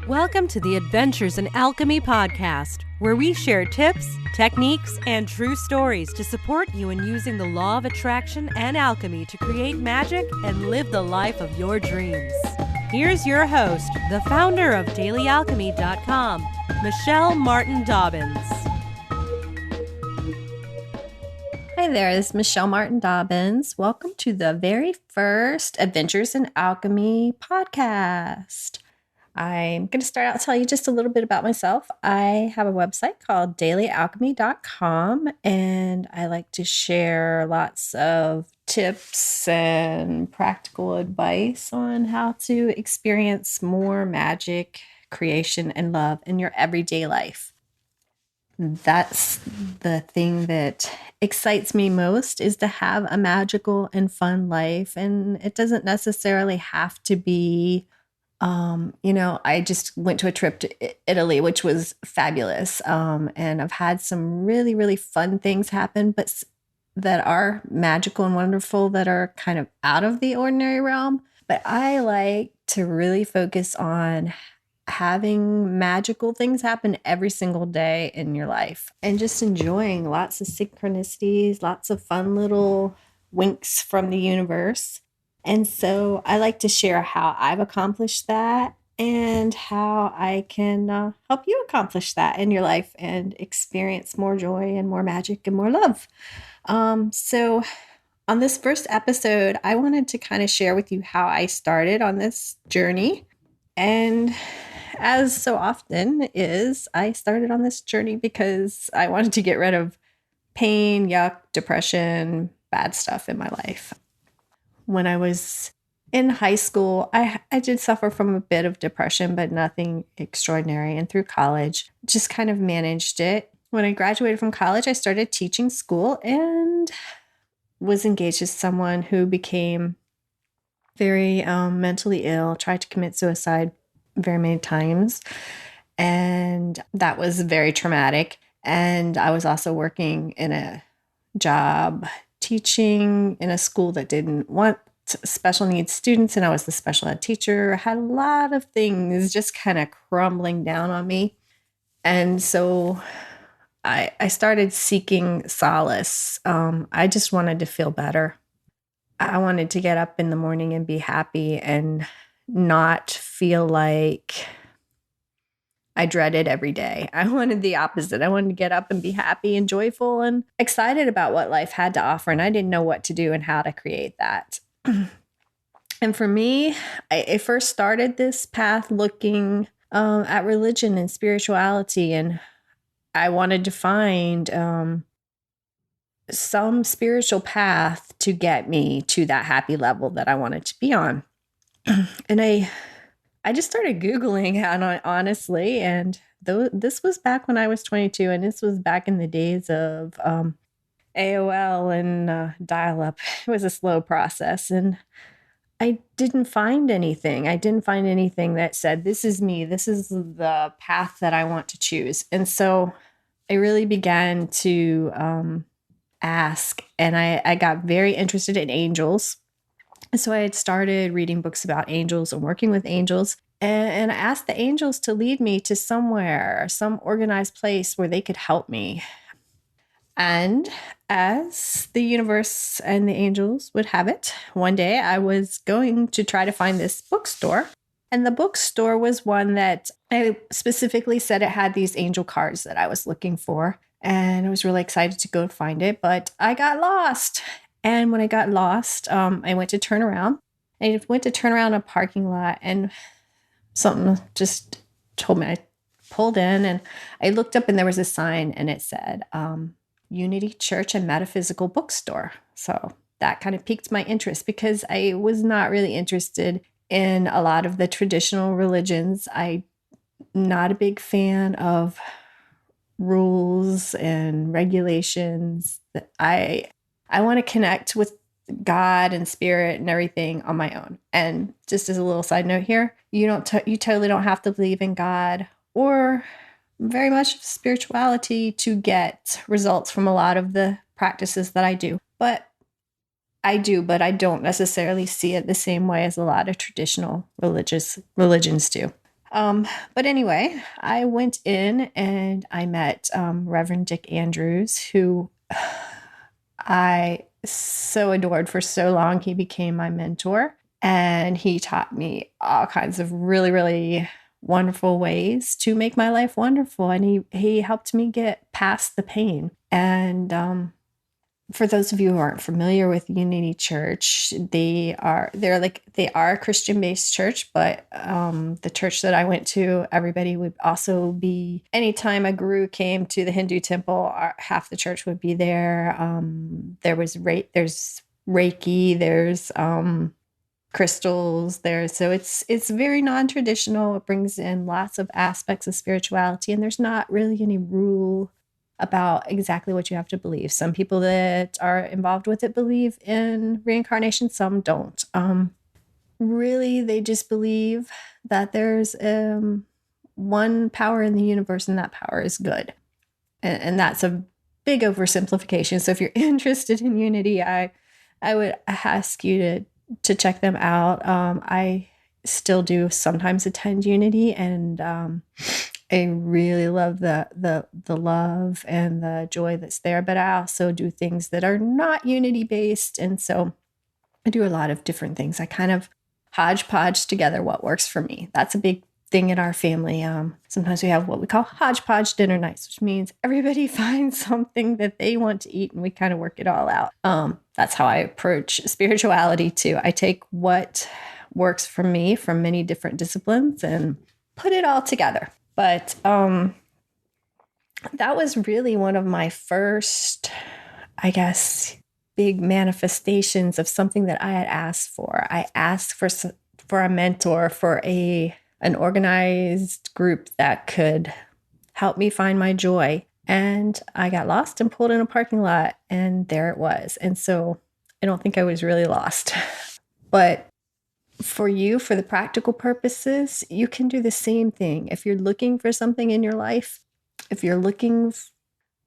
Welcome to the Adventures in Alchemy podcast, where we share tips, techniques, and true stories to support you in using the law of attraction and alchemy to create magic and live the life of your dreams. Here's your host, the founder of DailyAlchemy.com, Michelle Martin Dobbins. Hi there, this is Michelle Martin Dobbins. Welcome to the very first Adventures in Alchemy podcast. I'm going to start out tell you just a little bit about myself. I have a website called DailyAlchemy.com, and I like to share lots of tips and practical advice on how to experience more magic, creation, and love in your everyday life. That's the thing that excites me most, is to have a magical and fun life. And it doesn't necessarily have to be, I just went to a trip to Italy, which was fabulous. And I've had some really, really fun things happen, but that are magical and wonderful, that are kind of out of the ordinary realm. But I like to really focus on having magical things happen every single day in your life and just enjoying lots of synchronicities, lots of fun little winks from the universe. And so I like to share how I've accomplished that and how I can help you accomplish that in your life and experience more joy and more magic and more love. So on this first episode, I wanted to kind of share with you how I started on this journey. And as so often is, I started on this journey because I wanted to get rid of pain, yuck, depression, bad stuff in my life. When I was in high school, I did suffer from a bit of depression, but nothing extraordinary. And through college, just kind of managed it. When I graduated from college, I started teaching school and was engaged with someone who became very mentally ill, tried to commit suicide very many times. And that was very traumatic. And I was also working in a job teaching in a school that didn't want special needs students. And I was the special ed teacher. I had a lot of things just kind of crumbling down on me. And so I started seeking solace. I just wanted to feel better. I wanted to get up in the morning and be happy and not feel like I dreaded every day. I wanted the opposite. I wanted to get up and be happy and joyful and excited about what life had to offer. And I didn't know what to do and how to create that. And for me, I first started this path looking at religion and spirituality. And I wanted to find some spiritual path to get me to that happy level that I wanted to be on. And I just started Googling, honestly, and this was back when I was 22, and this was back in the days of AOL and dial-up. It was a slow process, and I didn't find anything. I didn't find anything that said, this is me, this is the path that I want to choose. And so I really began to ask, and I got very interested in angels. So I had started reading books about angels and working with angels. And I asked the angels to lead me to somewhere, some organized place where they could help me. And as the universe and the angels would have it, one day I was going to try to find this bookstore. And the bookstore was one that I specifically said it had these angel cards that I was looking for. And I was really excited to go find it, but I got lost. And when I got lost, I went to turn around. I went to turn around a parking lot, and something just told me. I pulled in, and I looked up, and there was a sign, and it said, Unity Church and Metaphysical Bookstore. So that kind of piqued my interest because I was not really interested in a lot of the traditional religions. I'm not a big fan of rules and regulations. I want to connect with God and spirit and everything on my own. And just as a little side note here, you totally don't have to believe in God or very much spirituality to get results from a lot of the practices that I do. But I don't necessarily see it the same way as a lot of traditional religions do. But anyway, I went in and I met Reverend Dick Andrews, who I so adored for so long. He became my mentor and he taught me all kinds of really, really wonderful ways to make my life wonderful. And he helped me get past the pain. And for those of you who aren't familiar with Unity Church, they are a Christian-based church, but the church that I went to, everybody would also be. Anytime a guru came to the Hindu temple, half the church would be there. There's Reiki, there's crystals there, so it's very non-traditional. It brings in lots of aspects of spirituality, and there's not really any rule about exactly what you have to believe. Some people that are involved with it believe in reincarnation, some don't. Really, they just believe that there's one power in the universe and that power is good. And that's a big oversimplification. So if you're interested in Unity, I would ask you to check them out. I still do sometimes attend Unity, and I really love the love and the joy that's there, but I also do things that are not Unity based. And so I do a lot of different things. I kind of hodgepodge together what works for me. That's a big thing in our family. Sometimes we have what we call hodgepodge dinner nights, which means everybody finds something that they want to eat and we kind of work it all out. That's how I approach spirituality too. I take what works for me from many different disciplines and put it all together. But that was really one of my first, I guess, big manifestations of something that I had asked for. I asked for a mentor, for an organized group that could help me find my joy. And I got lost and pulled in a parking lot, and there it was. And so I don't think I was really lost. But for you, for the practical purposes, you can do the same thing. If you're looking for something in your life, if you're looking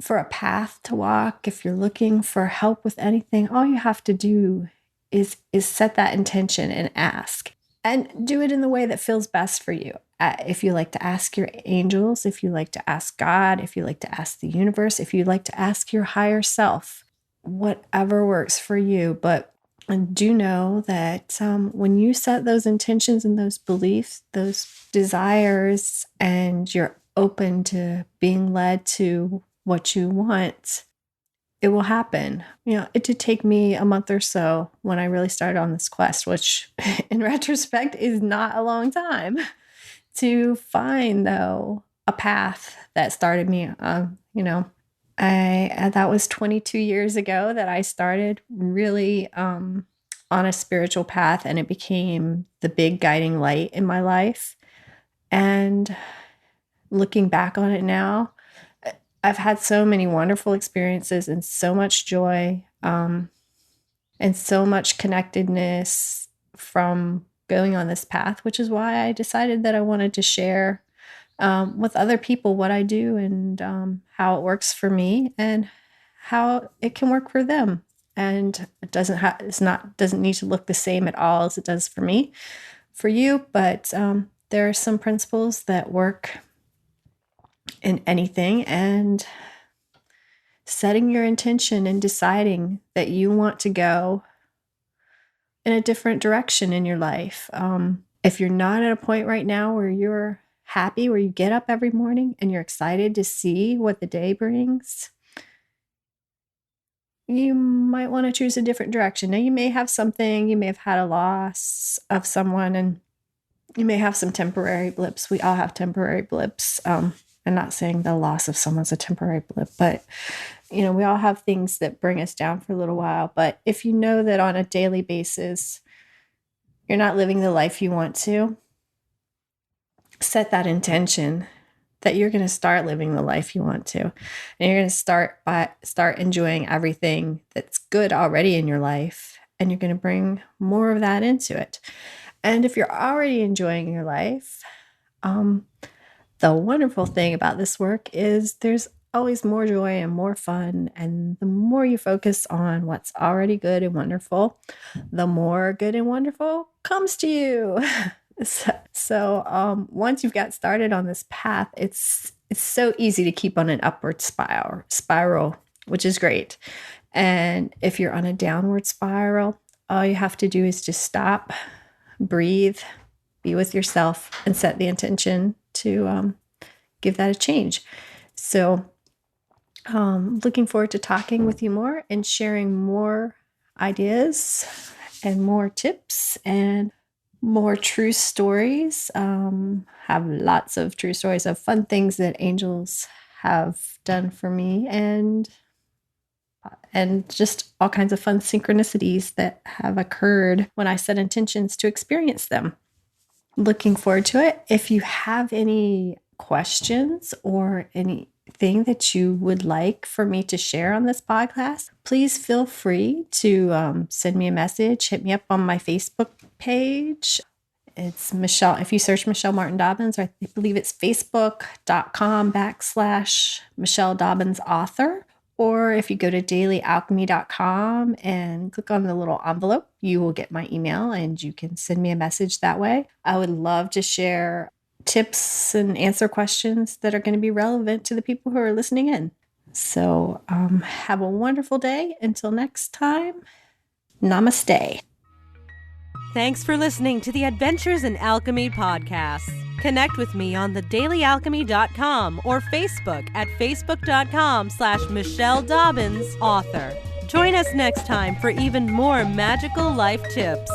for a path to walk, if you're looking for help with anything, all you have to do is set that intention and ask. And do it in the way that feels best for you. If you like to ask your angels, if you like to ask God, if you like to ask the universe, if you like to ask your higher self, whatever works for you. But do know that when you set those intentions and those beliefs, those desires, and you're open to being led to what you want, it will happen. It did take me a month or so when I really started on this quest, which in retrospect is not a long time, to find, though, a path that started me. That was 22 years ago that I started really on a spiritual path, and it became the big guiding light in my life. And looking back on it now, I've had so many wonderful experiences and so much joy and so much connectedness from going on this path, which is why I decided that I wanted to share with other people what I do and how it works for me and how it can work for them. And it doesn't need to look the same at all as it does for me, for you. But there are some principles that work in anything, and setting your intention and deciding that you want to go in a different direction in your life. If you're not at a point right now where you're happy, where you get up every morning and you're excited to see what the day brings, you might want to choose a different direction. Now, you may have had a loss of someone, and you may have some temporary blips. We all have temporary blips. I'm not saying the loss of someone's a temporary blip, but we all have things that bring us down for a little while. But if you know that on a daily basis, you're not living the life you want to, set that intention that you're going to start living the life you want to. And you're going to start enjoying everything that's good already in your life. And you're going to bring more of that into it. And if you're already enjoying your life, the wonderful thing about this work is there's always more joy and more fun. And the more you focus on what's already good and wonderful, the more good and wonderful comes to you. So once you've got started on this path, it's so easy to keep on an upward spiral, which is great. And if you're on a downward spiral, all you have to do is just stop, breathe, be with yourself, and set the intention to give that a change. So looking forward to talking with you more and sharing more ideas and more tips and more true stories. Have lots of true stories of fun things that angels have done for me, and just all kinds of fun synchronicities that have occurred when I set intentions to experience them. Looking forward to it. If you have any questions or anything that you would like for me to share on this podcast, please feel free to send me a message. Hit me up on my Facebook page. It's Michelle. If you search Michelle Martin Dobbins, or I believe it's facebook.com/Michelle Dobbins author. Or if you go to dailyalchemy.com and click on the little envelope, you will get my email and you can send me a message that way. I would love to share tips and answer questions that are going to be relevant to the people who are listening in. So have a wonderful day. Until next time, namaste. Thanks for listening to the Adventures in Alchemy podcast. Connect with me on thedailyalchemy.com or Facebook at facebook.com/Michelle Dobbins author. Join us next time for even more magical life tips.